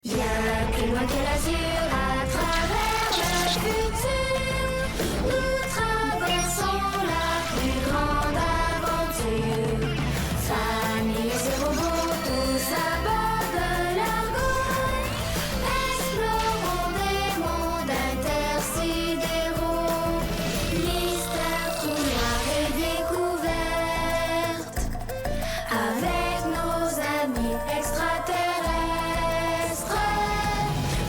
Bien plus loin que l'azur, à travers le futur, nous traversons la plus grande aventure. Famille et ses robots, tous à bord de l'argot, explorons des mondes intersidéraux. Mystère, trous noirs et découvertes, avec nos amis extraterrestres.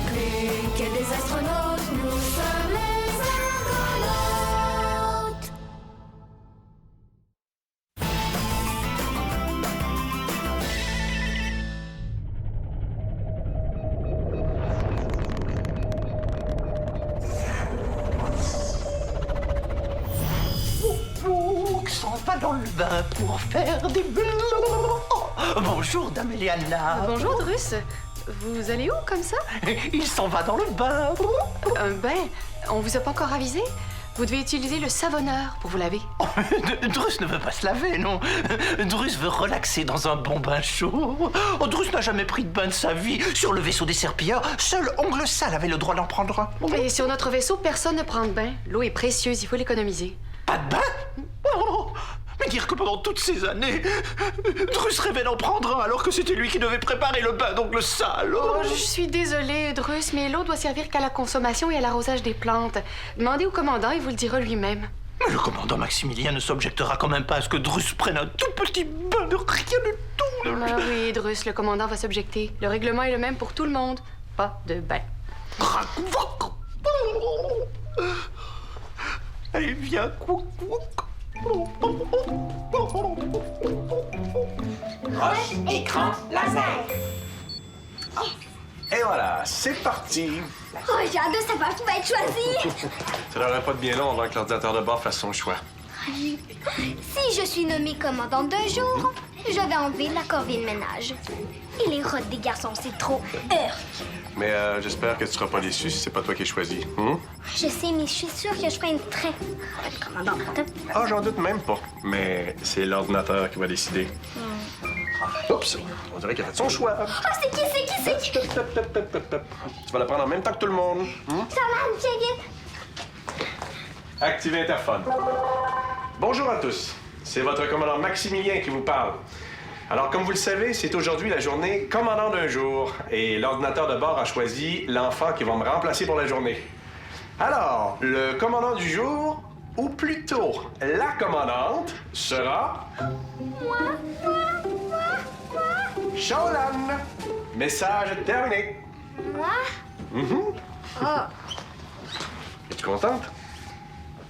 Plus que des astronautes, nous sommes les argonautes. Qui s'en va dans le bain pour faire des bulles. Oh, bonjour, Dame Eliana. Bonjour, Drus. Vous allez où, comme ça? Il s'en va dans le bain. On vous a pas encore avisé? Vous devez utiliser le savonneur pour vous laver. Oh, Drus ne veut pas se laver, non. Drus veut relaxer dans un bon bain chaud. Oh, Drus n'a jamais pris de bain de sa vie. Sur le vaisseau des serpilleurs, seul Ongle Sale avait le droit d'en prendre un. Et sur notre vaisseau, personne ne prend de bain. L'eau est précieuse, il faut l'économiser. Pas de bain? Oh, mais dire que pendant toutes ces années, Drus rêvait d'en prendre un alors que c'était lui qui devait préparer le bain d'Ongle Sale. Oh, je suis désolée, Drus, mais l'eau doit servir qu'à la consommation et à l'arrosage des plantes. Demandez au commandant, il vous le dira lui-même. Mais le commandant Maximilien ne s'objectera quand même pas à ce que Drus prenne un tout petit bain de rien du tout. Ah oui, Drus, le commandant va s'objecter. Le règlement est le même pour tout le monde. Pas de bain. Allez, viens, Roche, écran, laser. Et voilà, c'est parti. Oh, j'ai hâte de savoir qui va être choisi. Ça n'aurait pas de bien long avant que l'ordinateur de bord fasse son choix. Si je suis nommée commandante d'un jour, je vais enlever la corvée de ménage. Et les rottes des garçons, c'est trop Mais j'espère que tu seras pas déçu si c'est pas toi qui es choisi. Je sais, mais je suis sûre que je ferai une très bonne commandante. Ah, j'en doute même pas. Mais c'est l'ordinateur qui va décider. Oups, on dirait qu'il a fait son choix. Ah, c'est qui, c'est qui, c'est qui? Tu vas la prendre en même temps que tout le monde. Charlane, viens vite. Activez interphone. Bonjour à tous. C'est votre commandant Maximilien qui vous parle. Alors, comme vous le savez, c'est aujourd'hui la journée commandant d'un jour. Et l'ordinateur de bord a choisi l'enfant qui va me remplacer pour la journée. Alors, le commandant du jour, ou plutôt la commandante, sera... Shaolan. Message terminé. Moi? Es-tu contente?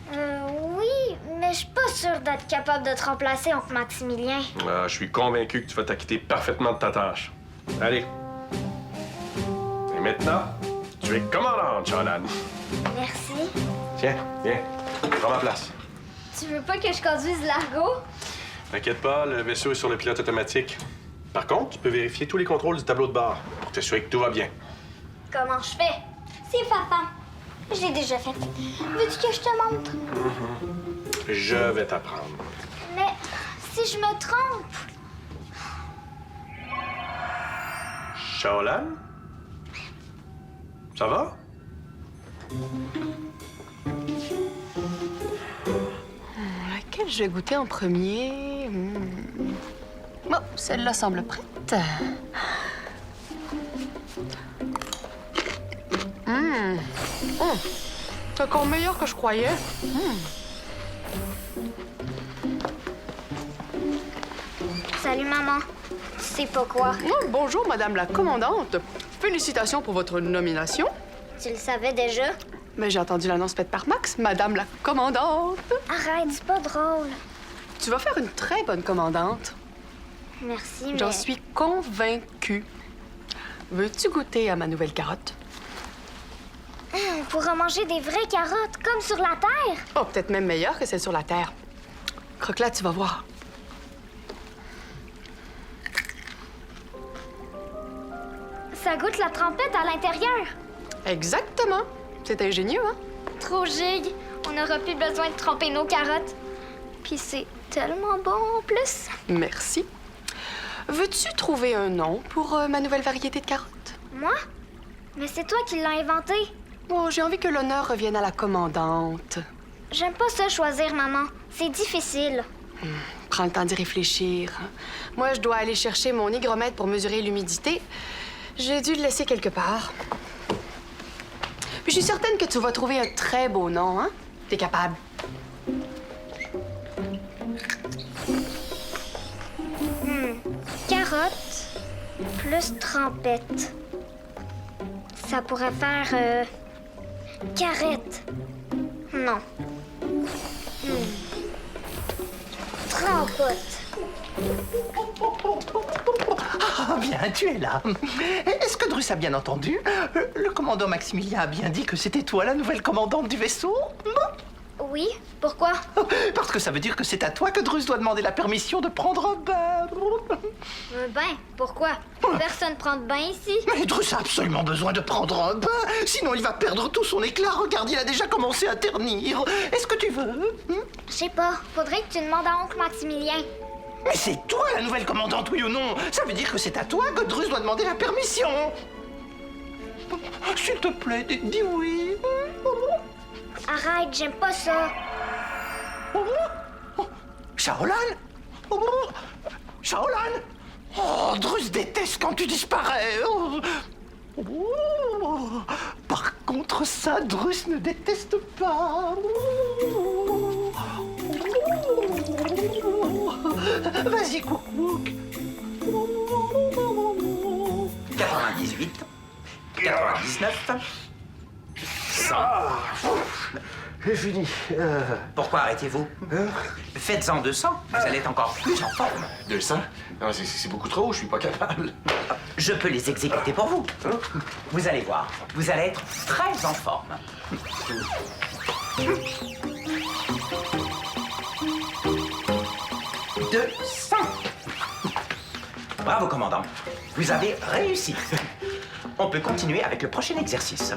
Oui, mais je suis pas sûre d'être capable de te remplacer, oncle Maximilien. Je suis convaincu que tu vas t'acquitter parfaitement de ta tâche. Allez. Et maintenant, tu es commandante, Shaolan. Merci. Tiens, viens. Prends ma place. Tu veux pas que je conduise l'argot? T'inquiète pas, le vaisseau est sur le pilote automatique. Par contre, tu peux vérifier tous les contrôles du tableau de bord pour t'assurer que tout va bien. Comment je fais? C'est papa. Je l'ai déjà fait. Veux-tu que je te montre? Je vais t'apprendre. Mais si je me trompe... Shaolan? Ça va? Laquelle je vais goûter en premier? Bon, celle-là semble prête. C'est encore meilleur que je croyais. Salut, maman. Tu sais pas quoi? Bonjour, Madame la commandante. Félicitations pour votre nomination. Tu le savais déjà? Mais j'ai entendu l'annonce faite par Max, Madame la commandante. Arrête, c'est pas drôle. Tu vas faire une très bonne commandante. Merci, mais... J'en suis convaincue. Veux-tu goûter à ma nouvelle carotte? On pourra manger des vraies carottes, comme sur la terre. Oh, peut-être même meilleure que celle sur la terre. Croque-la, tu vas voir. Ça goûte la trompette à l'intérieur. Exactement. C'est ingénieux, hein? Trop gigue. On n'aura plus besoin de tremper nos carottes. Puis c'est tellement bon en plus. Merci. Veux-tu trouver un nom pour ma nouvelle variété de carottes? Moi? Mais c'est toi qui l'as inventé. Oh, j'ai envie que l'honneur revienne à la commandante. J'aime pas ça choisir, maman. C'est difficile. Prends le temps d'y réfléchir. Moi, je dois aller chercher mon hygromètre pour mesurer l'humidité. J'ai dû le laisser quelque part. Puis je suis certaine que tu vas trouver un très beau nom, hein? T'es capable. Carotte plus trempette. Ça pourrait faire... carrette. Non. Trempote. Ah, bien, tu es là. Est-ce que Drus a bien entendu? Le commandant Maximilien a bien dit que c'était toi la nouvelle commandante du vaisseau? Oui, pourquoi? Parce que ça veut dire que c'est à toi que Drus doit demander la permission de prendre un bain. Un bain, pourquoi? Personne prend de bain ici. Mais Drus a absolument besoin de prendre un bain, sinon il va perdre tout son éclat. Regarde, il a déjà commencé à ternir. Est-ce que tu veux? Je sais pas, faudrait que tu demandes à oncle Maximilien. Mais c'est toi la nouvelle commandante, oui ou non? Ça veut dire que c'est à toi que Drus doit demander la permission. S'il te plaît, dis oui. Arrête, j'aime pas ça. Shaolan? Shaolan? Oh, Drus déteste quand tu disparais. Par contre, ça, Drus ne déteste pas. Vas-y, coucou. 98, 99, 100. J'ai fini. Pourquoi arrêtez-vous? Faites-en 200, vous allez être encore plus en forme. 200? Non, c'est beaucoup trop, je suis pas capable. Je peux les exécuter pour vous. Vous allez voir, vous allez être très en forme. 200. Bravo, commandant. Vous avez réussi. On peut continuer avec le prochain exercice.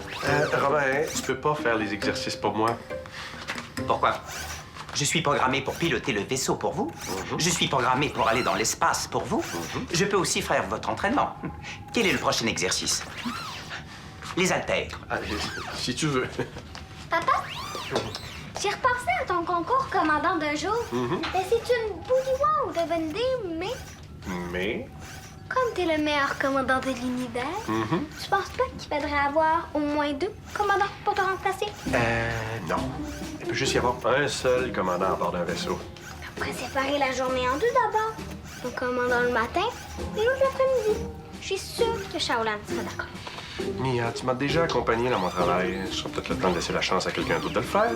Robin, tu peux pas faire les exercices pour moi. Pourquoi? Je suis programmé pour piloter le vaisseau pour vous. Je suis programmé pour aller dans l'espace pour vous. Je peux aussi faire votre entraînement. Quel est le prochain exercice? Les haltères. Allez, si tu veux. Papa? J'ai repensé à ton concours commandant d'un jour. Ben, c'est une bouillie de bonne idée, mais comme t'es le meilleur commandant de l'univers, tu penses pas qu'il faudrait avoir au moins 2 commandants pour te remplacer? Non. Il peut juste y avoir un seul commandant à bord d'un vaisseau. On pourrait séparer la journée en 2 d'abord. Un commandant le matin et l'autre l'après-midi. Je suis sûre que Shaolan sera d'accord. Mia, tu m'as déjà accompagné dans mon travail. Je serai peut-être le temps de laisser la chance à quelqu'un d'autre de le faire.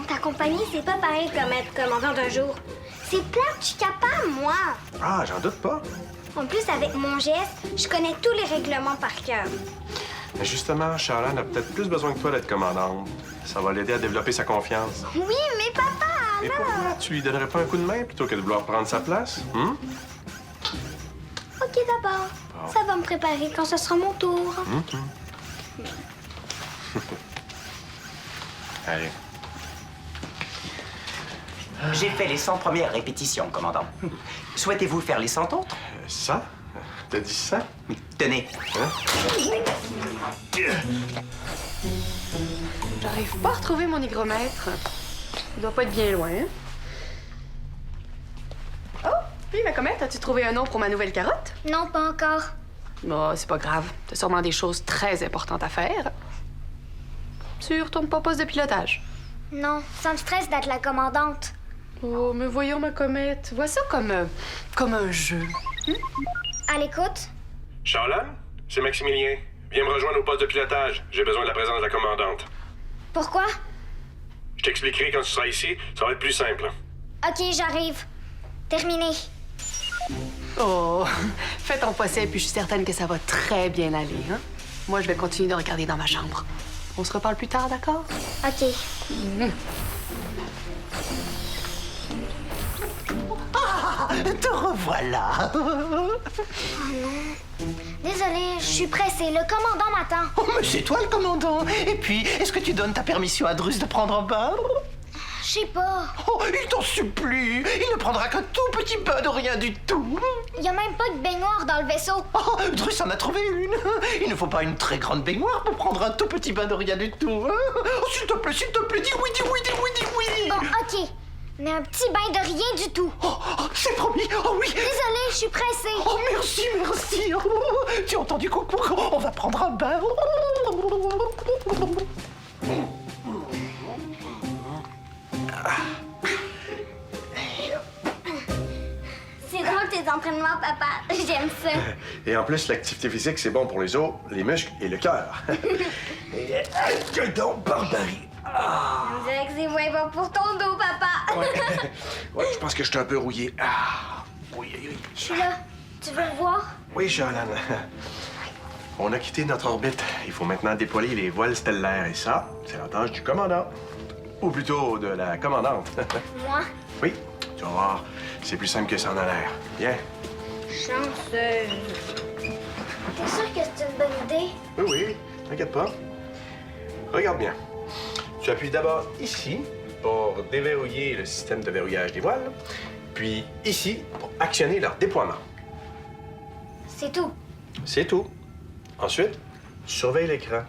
T'accompagner, c'est pas pareil comme être commandant d'un jour. C'est plein que je suis capable, moi. Ah, j'en doute pas. En plus, avec mon geste, je connais tous les règlements par cœur. Mais justement, Shaolan a peut-être plus besoin que toi d'être commandante. Ça va l'aider à développer sa confiance. Oui, mais papa, Et alors... pourquoi tu lui donnerais pas un coup de main plutôt que de vouloir prendre sa place? OK, d'abord. Ça va me préparer quand ce sera mon tour. Allez. J'ai fait les 100 premières répétitions, commandant. Souhaitez-vous faire les 100 autres? Ça? T'as dit ça? Tenez. J'arrive pas à retrouver mon hygromètre. Il doit pas être bien loin, hein? Oh! Puis, ma comète, as-tu trouvé un nom pour ma nouvelle carotte? Non, pas encore. Bon, c'est pas grave. T'as sûrement des choses très importantes à faire. Tu retournes pas au poste de pilotage? Non, ça me stresse d'être la commandante. Oh, mais voyons, ma comète. Vois ça comme un jeu. À l'écoute? Shaolan? C'est Maximilien. Viens me rejoindre au poste de pilotage. J'ai besoin de la présence de la commandante. Pourquoi? Je t'expliquerai quand tu seras ici. Ça va être plus simple. OK, j'arrive. Terminé. Oh, fais ton possible, puis je suis certaine que ça va très bien aller, hein? Moi, je vais continuer de regarder dans ma chambre. On se reparle plus tard, d'accord? OK. Te revoilà. Désolée, je suis pressée. Le commandant m'attend. Oh, mais c'est toi le commandant. Et puis, est-ce que tu donnes ta permission à Drus de prendre un bain? Je sais pas. Oh, il t'en supplie. Il ne prendra qu'un tout petit bain de rien du tout. Y a même pas de baignoire dans le vaisseau. Oh, Drus en a trouvé une. Il ne faut pas une très grande baignoire pour prendre un tout petit bain de rien du tout. Oh, s'il te plaît, dis oui, dis oui, dis oui, dis oui. Bon, ok. Mais un petit bain de rien du tout. Oh, c'est promis. Oh oui. Désolée, je suis pressée. Oh, merci, merci. Oh, tu as entendu, coucou? On va prendre un bain. C'est drôle tes entraînements, papa. J'aime ça. Et en plus, l'activité physique, c'est bon pour les os, les muscles et le cœur. Que donc, barbarie! On dirait que c'est moins bon pour ton dos, papa. Ouais, je pense que je suis un peu rouillé. Ah! Oui, oui, oui. Je suis là. Tu veux le voir? Oui, Charlane. On a quitté notre orbite. Il faut maintenant déployer les voiles stellaires. Et ça, c'est la tâche du commandant. Ou plutôt de la commandante. Moi? Oui, tu vas voir. C'est plus simple que ça en a l'air. Bien. Chanceuse. T'es sûr que c'est une bonne idée? Oui, oui, t'inquiète pas. Regarde bien. Tu appuies d'abord ici pour déverrouiller le système de verrouillage des voiles, puis ici pour actionner leur déploiement. C'est tout. C'est tout. Ensuite, surveille l'écran.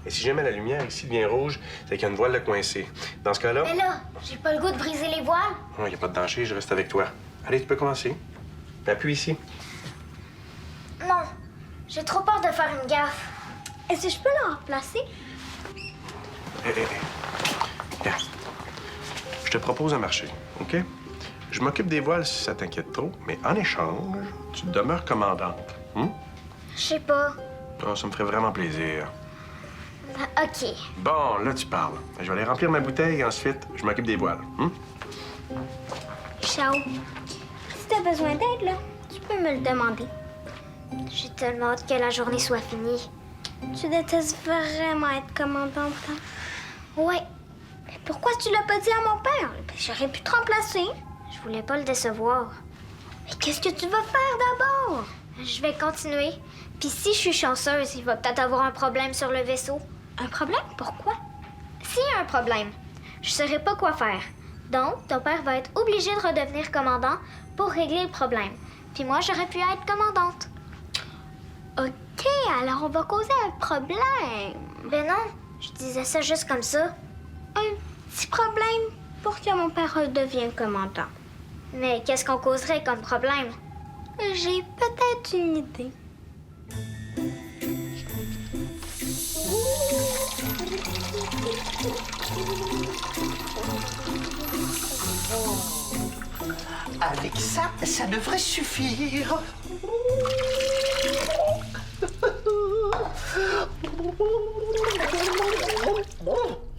Et si jamais la lumière ici devient rouge, c'est qu'il y a une voile de coincée. Dans ce cas-là, Mais là, j'ai pas le goût de briser les voiles. il n'y a pas de danger, je reste avec toi. Allez, tu peux commencer. Appuie ici. Non, j'ai trop peur de faire une gaffe. Est-ce que je peux le remplacer? Regarde. Je te propose un marché, OK? Je m'occupe des voiles si ça t'inquiète trop, mais en échange, tu demeures commandante. Je sais pas. Oh, ça me ferait vraiment plaisir. OK. Bon, là, tu parles. Je vais aller remplir ma bouteille et ensuite, je m'occupe des voiles. Ciao. Si t'as besoin d'aide, là, tu peux me le demander. J'ai tellement hâte que la journée soit finie. Tu détestes vraiment être commandante, hein? Ouais. Mais pourquoi tu l'as pas dit à mon père? Ben, j'aurais pu te remplacer. Je voulais pas le décevoir. Mais qu'est-ce que tu vas faire d'abord? Je vais continuer. Puis si je suis chanceuse, il va peut-être avoir un problème sur le vaisseau. Un problème? Pourquoi? S'il y a un problème, je saurais pas quoi faire. Donc, ton père va être obligé de redevenir commandant pour régler le problème. Puis moi, j'aurais pu être commandante. OK, alors on va causer un problème. Ben non, je disais ça juste comme ça. Un petit problème pour que mon père redevienne commandant. Mais qu'est-ce qu'on causerait comme problème? J'ai peut-être une idée. Avec ça, ça devrait suffire.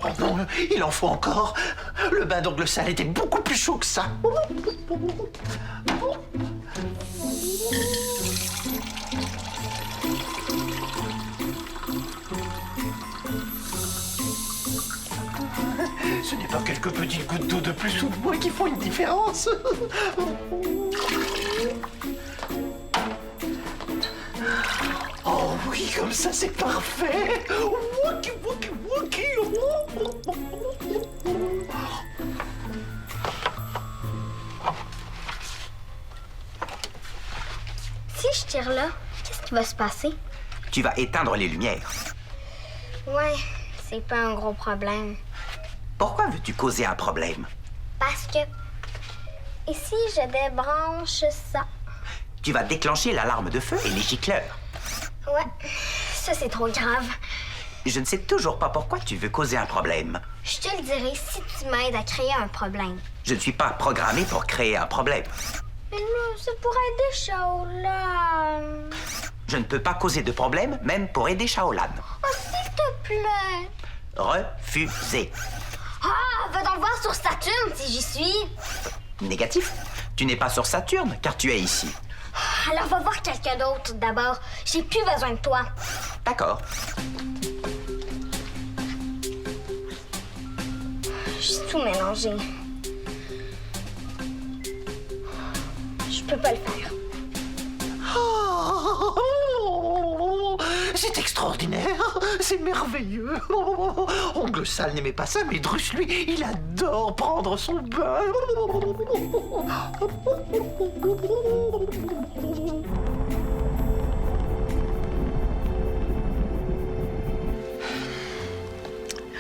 Oh non, il en faut encore. Le bain d'ongle sale était beaucoup plus chaud que ça. Ce n'est pas quelques petites gouttes d'eau de plus ou de moins qui font une différence. Oh oui, comme ça c'est parfait. Wookie, wookie, wookie. Si je tire là, qu'est-ce qui va se passer? Tu vas éteindre les lumières. Ouais, c'est pas un gros problème. Pourquoi veux-tu causer un problème? Parce que... Et si je débranche ça? Tu vas déclencher l'alarme de feu et les gicleurs. Ouais, ça c'est trop grave. Je ne sais toujours pas pourquoi tu veux causer un problème. Je te le dirai si tu m'aides à créer un problème. Je ne suis pas programmé pour créer un problème. Mais là, ça pourrait aider Shaolan. Je ne peux pas causer de problème, même pour aider Shaolan. Oh, s'il te plaît. Refusé. Ah, va donc voir sur Saturne si j'y suis. Négatif. Tu n'es pas sur Saturne, car tu es ici. Alors va voir quelqu'un d'autre d'abord. J'ai plus besoin de toi. D'accord. J'ai tout mélangé. Je peux pas le faire. Oh, C'est extraordinaire. C'est merveilleux. Ongle Sale n'aimait pas ça, mais Drus, lui, il adore prendre son bain.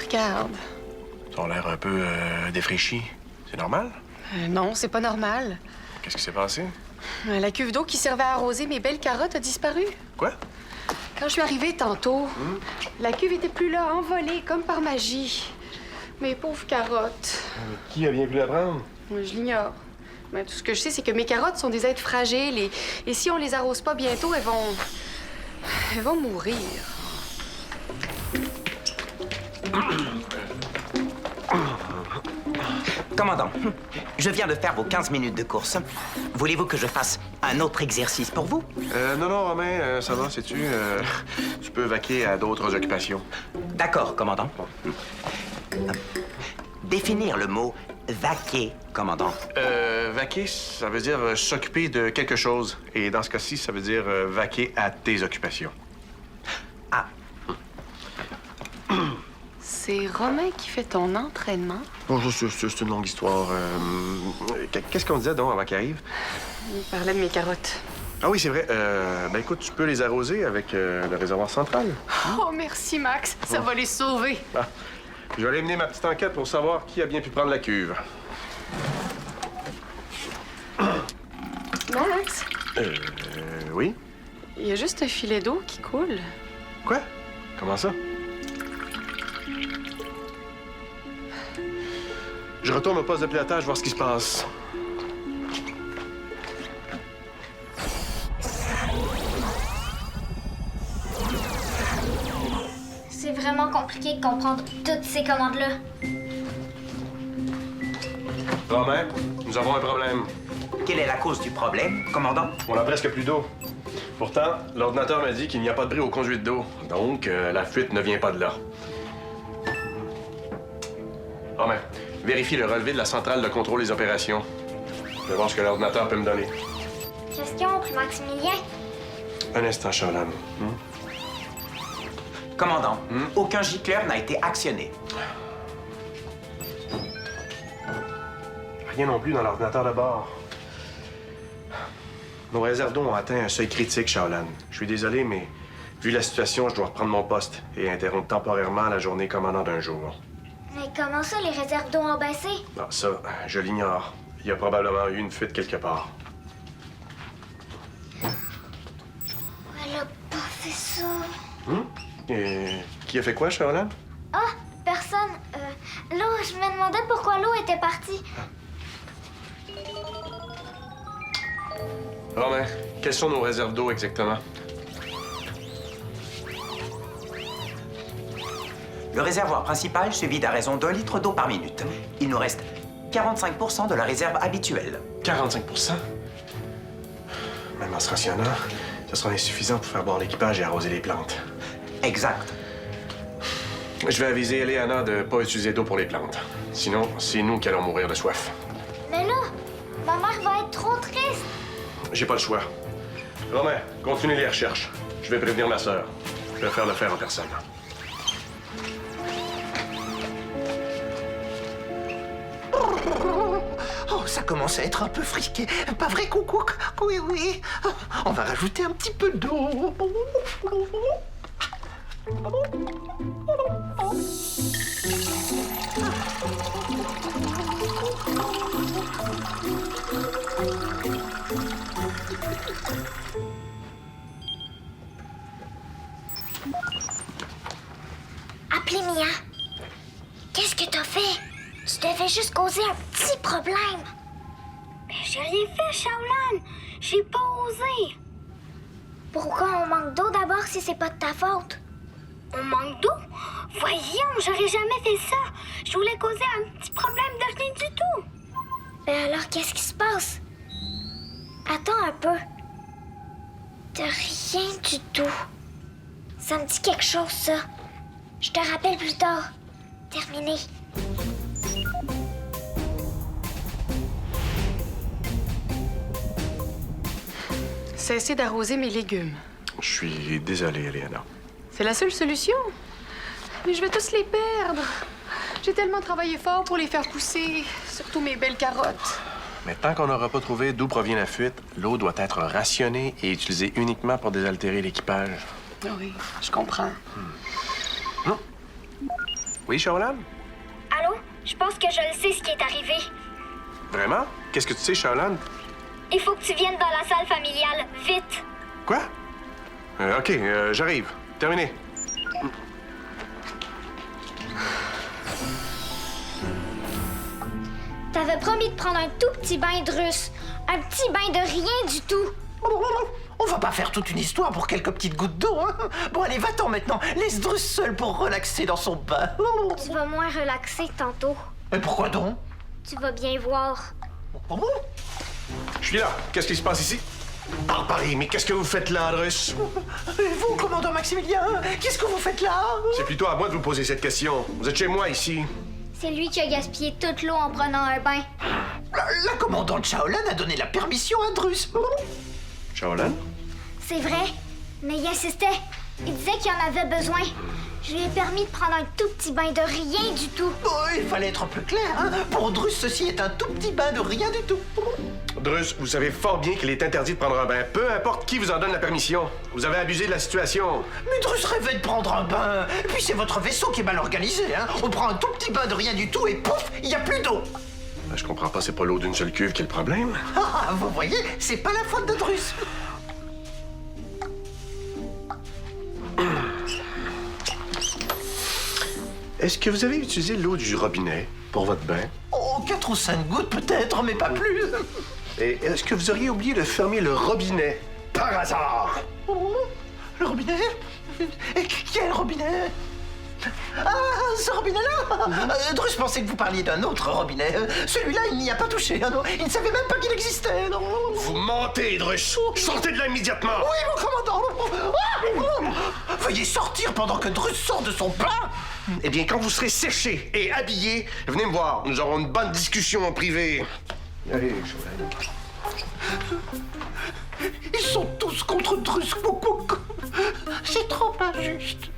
Regarde. T'as l'air un peu défraîchi. C'est normal? Non, c'est pas normal. Qu'est-ce qui s'est passé? La cuve d'eau qui servait à arroser mes belles carottes a disparu. Quoi? Quand je suis arrivée tantôt, la cuve était plus là, envolée, comme par magie. Mes pauvres carottes. Qui a bien pu la prendre? Je l'ignore. Mais tout ce que je sais, c'est que mes carottes sont des êtres fragiles et si on les arrose pas bientôt, elles vont mourir. Commandant, je viens de faire vos 15 minutes de course. Voulez-vous que je fasse un autre exercice pour vous? Non, Romain, ça va, sais-tu? Tu peux vaquer à d'autres occupations. D'accord, commandant. Définir le mot vaquer, commandant. Vaquer, ça veut dire s'occuper de quelque chose. Et dans ce cas-ci, ça veut dire vaquer à tes occupations. Ah, C'est Romain qui fait ton entraînement? Bon, c'est une longue histoire. Qu'est-ce qu'on disait donc avant qu'il arrive? Il parlait de mes carottes. Ah oui, c'est vrai. Ben écoute, tu peux les arroser avec le réservoir central. Oh, merci, Max. Ça va les sauver. Ah, je vais aller mener ma petite enquête pour savoir qui a bien pu prendre la cuve. Max, Oui? il y a juste un filet d'eau qui coule. Quoi? Comment ça? Je retourne au poste de pilotage voir ce qui se passe. C'est vraiment compliqué de comprendre toutes ces commandes-là. Romain, nous avons un problème. quelle est la cause du problème, commandant? On a presque plus d'eau. Pourtant, l'ordinateur m'a dit qu'il n'y a pas de bris aux conduites d'eau. Donc, la fuite ne vient pas de là. Romain, vérifie le relevé de la centrale de contrôle des opérations. Je vais voir ce que l'ordinateur peut me donner. Question, oncle Maximilien. Un instant, Charlam. Commandant, aucun gicleur n'a été actionné. Rien non plus dans l'ordinateur de bord. Nos réserves d'eau ont atteint un seuil critique, Shaolan. Je suis désolé, mais vu la situation, je dois reprendre mon poste et interrompre temporairement la journée commandant d'un jour. Mais comment ça, les réserves d'eau ont baissé? Ah, ça, je l'ignore. Il y a probablement eu une fuite quelque part. Elle a pas fait ça. Et qui a fait quoi, Shaolan? Ah, personne. Là, je me demandais pourquoi l'eau était partie. Romain, quelles sont nos réserves d'eau exactement? Le réservoir principal se vide à raison d'1 litre d'eau par minute. Il nous reste 45% de la réserve habituelle. 45%? Même en se rationnant, ce sera insuffisant pour faire boire l'équipage et arroser les plantes. Exact. Je vais aviser Eleana de ne pas utiliser d'eau pour les plantes. Sinon, c'est nous qui allons mourir de soif. Mais là, ma mère va être trop triste. J'ai pas le choix. Romain, continue les recherches. Je vais prévenir ma sœur. Je vais faire le faire en personne. Oh, ça commence à être un peu friqué. Pas vrai, coucou? Oui, oui. On va rajouter un petit peu d'eau. Appelez Mia. Qu'est-ce que t'as fait? Tu devais juste causer un petit problème. Mais j'ai rien fait, Shaolan. J'ai pas osé. Pourquoi on manque d'eau d'abord si c'est pas de ta faute? On manque d'eau? Voyons, j'aurais jamais fait ça. Je voulais causer un petit problème de rien du tout. Mais alors, qu'est-ce qui se passe? Attends un peu. De rien du tout. Ça me dit quelque chose, ça. Je te rappelle plus tard. Terminé. Cessez d'arroser mes légumes. Je suis désolé, Eleana. C'est la seule solution. Mais je vais tous les perdre. J'ai tellement travaillé fort pour les faire pousser, surtout mes belles carottes. Mais tant qu'on n'aura pas trouvé d'où provient la fuite, l'eau doit être rationnée et utilisée uniquement pour désaltérer l'équipage. Oui, je comprends. Oui, Shaolan? Allô? Je pense que je le sais ce qui est arrivé. Vraiment? Qu'est-ce que tu sais, Shaolan? Il faut que tu viennes dans la salle familiale, vite. Quoi? OK, j'arrive. Terminé. T'avais promis de prendre un tout petit bain de russe. Un petit bain de rien du tout. On va pas faire toute une histoire pour quelques petites gouttes d'eau, hein? Bon, allez, va-t'en maintenant. Laisse Drus seul pour relaxer dans son bain. Tu vas moins relaxer tantôt. Mais pourquoi donc? Tu vas bien voir. Je suis là. Qu'est-ce qui se passe ici? Paris, mais qu'est-ce que vous faites là, Drus? Et vous, commandant Maximilien, qu'est-ce que vous faites là? C'est plutôt à moi de vous poser cette question. Vous êtes chez moi, ici. C'est lui qui a gaspillé toute l'eau en prenant un bain. La commandante Shaolan a donné la permission à Drus. Shaolan? C'est vrai, mais il insistait. Il disait qu'il en avait besoin. Je lui ai permis de prendre un tout petit bain de rien du tout. Oh, il fallait être plus clair, hein? Pour Drus, ceci est un tout petit bain de rien du tout. Drus, vous savez fort bien qu'il est interdit de prendre un bain, peu importe qui vous en donne la permission. Vous avez abusé de la situation. Mais Drus rêvait de prendre un bain. Et puis c'est votre vaisseau qui est mal organisé, hein? On prend un tout petit bain de rien du tout et pouf, il n'y a plus d'eau. Je comprends pas, c'est pas l'eau d'une seule cuve qui est le problème. Ah, vous voyez, c'est pas la faute de Drus. Est-ce que vous avez utilisé l'eau du robinet pour votre bain? Oh, 4 ou 5 gouttes peut-être, mais pas plus. Et est-ce que vous auriez oublié de fermer le robinet par hasard? Oh, le robinet? Et quel robinet? Ah, ce robinet-là? Drus pensait que vous parliez d'un autre robinet. Celui-là, il n'y a pas touché. Hein, non. Il ne savait même pas qu'il existait. Non. Vous mentez, Drus! Sortez de là immédiatement! Oui, mon commandant. Veuillez sortir pendant que Drus sort de son bain. Eh bien, quand vous serez séché et habillé, venez me voir. Nous aurons une bonne discussion en privé. Allez, Ils sont tous contre Drus. C'est trop injuste.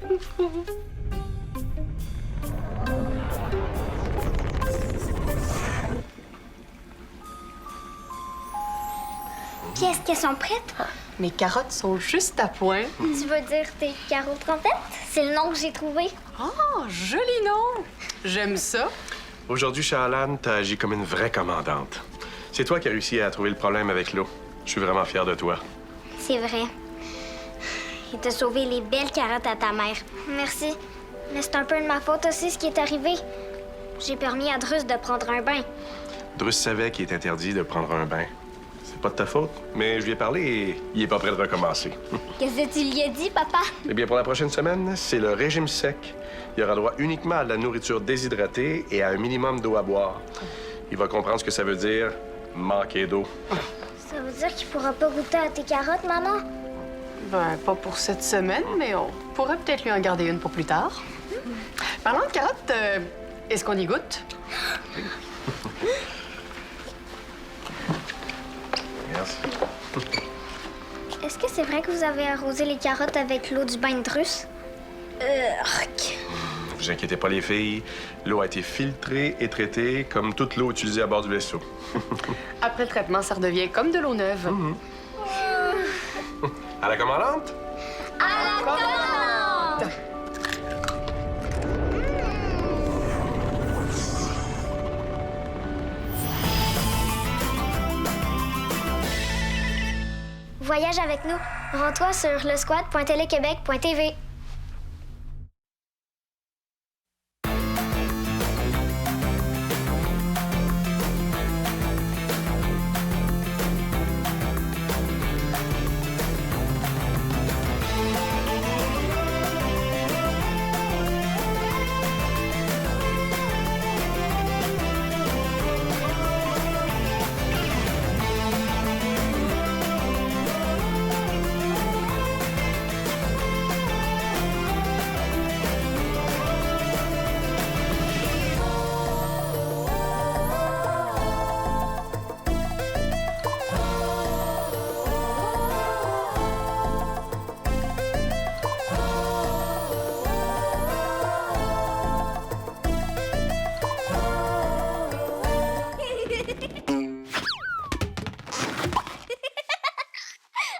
Puis est-ce qu'elles sont prêtes? Mes carottes sont juste à point. Tu veux dire tes carottes trompettes? C'est le nom que j'ai trouvé. Oh, joli nom! J'aime ça. Aujourd'hui, Shaolan, t'as agi comme une vraie commandante. C'est toi qui as réussi à trouver le problème avec l'eau. Je suis vraiment fier de toi. C'est vrai. Il t'a sauvé les belles carottes à ta mère. Merci. Mais c'est un peu de ma faute aussi ce qui est arrivé. J'ai permis à Drus de prendre un bain. Drus savait qu'il est interdit de prendre un bain. C'est pas de ta faute, mais je lui ai parlé et il est pas prêt de recommencer. Qu'est-ce que tu lui as dit, papa? Eh bien, pour la prochaine semaine, c'est le régime sec. Il aura droit uniquement à de la nourriture déshydratée et à un minimum d'eau à boire. Il va comprendre ce que ça veut dire, manquer d'eau. Ça veut dire qu'il pourra pas goûter à tes carottes, maman? Ben, pas pour cette semaine, mais on pourrait peut-être lui en garder une pour plus tard. Parlant de carottes, est-ce qu'on y goûte? Merci. Est-ce que c'est vrai que vous avez arrosé les carottes avec l'eau du bain de Drus? Urk. Vous inquiétez pas, les filles. L'eau a été filtrée et traitée comme toute l'eau utilisée à bord du vaisseau. Après le traitement, ça redevient comme de l'eau neuve. À la commandante? À la commande! Voyage avec nous. Rends-toi sur lesquad.telequebec.tv.